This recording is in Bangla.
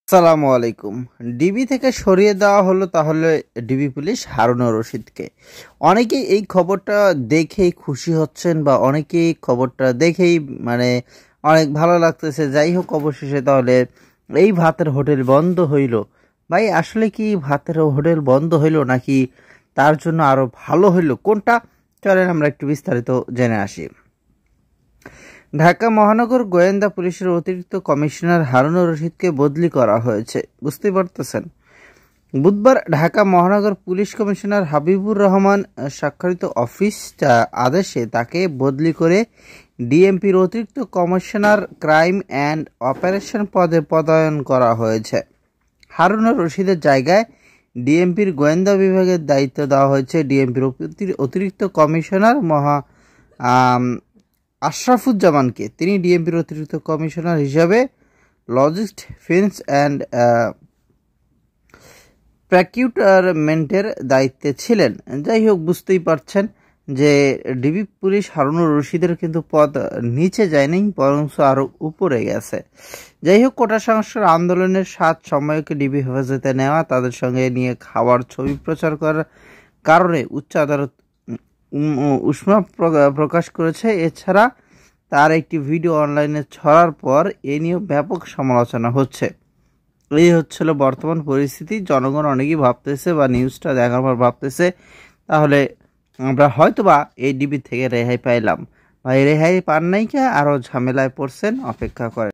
আসসালামু আলাইকুম। ডিবি থেকে সরিয়ে দেওয়া হলো তাহলে ডিবি পুলিশ হারুনুর রশিদকে। অনেকেই এই খবরটা দেখেই খুশি হচ্ছেন বা অনেকেই খবরটা দেখেই মানে অনেক ভালো লাগতেছে। যাই হোক, অবশেষে তাহলে এই ভাতের হোটেল বন্ধ হইল। ভাই, আসলে কি ভাতের হোটেল বন্ধ হইল নাকি তার জন্য আরো ভালো হইল, কোনটা? চলেন আমরা একটু বিস্তারিত জেনে আসি। ঢাকা মহানগর গোয়েন্দা পুলিশের অতিরিক্ত কমিশনার হারুনুর রশিদকে বদলি করা হয়েছে, বুঝতেই পারতেছেন। বুধবার ঢাকা মহানগর পুলিশ কমিশনার হাবিবুর রহমান স্বাক্ষরিত অফিস আদেশে তাকে বদলি করে ডিএমপির অতিরিক্ত কমিশনার ক্রাইম অ্যান্ড অপারেশন পদে পদায়ন করা হয়েছে। হারুনুর রশিদের জায়গায় ডিএমপির গোয়েন্দা বিভাগের দায়িত্ব দেওয়া হয়েছে ডিএমপির অতিরিক্ত কমিশনার আশরাফুজ্জামানকে। তিনি ডিএমপির অতিরিক্ত কমিশনার হিসাবে লজিস্ট ফিন্স অ্যান্ড প্রকিউরমেন্টের দায়িত্বে ছিলেন। যাই হোক, বুঝতেই পারছেন যে ডিবি পুলিশ হারুনুর রশিদের কিন্তু পদ নিচে যায়নি, বরং আরও উপরে গেছে। যাই হোক, কোটা সংস্কার আন্দোলনের 7 সময়কে ডিবি হেফাজতে নেওয়া, তাদের সঙ্গে নিয়ে খাওয়ার ছবি প্রচার করার কারণে উচ্চ আদালত উষ্মা প্রকাশ করেছে। এছাড়া তার একটি ভিডিও অনলাইনে ছড়ার পর এ নিয়ে ব্যাপক সমালোচনা হচ্ছে। এই হচ্ছিল বর্তমান পরিস্থিতি। জনগণ অনেকেই ভাবতেছে বা নিউজটা দেখার পর ভাবতেছে তাহলে আমরা হয়তোবা এই ডিবি থেকে রেহাই পাইলাম। ভাই, রেহাই পান নাই কে, আরও ঝামেলায় পড়ছেন, অপেক্ষা করেন।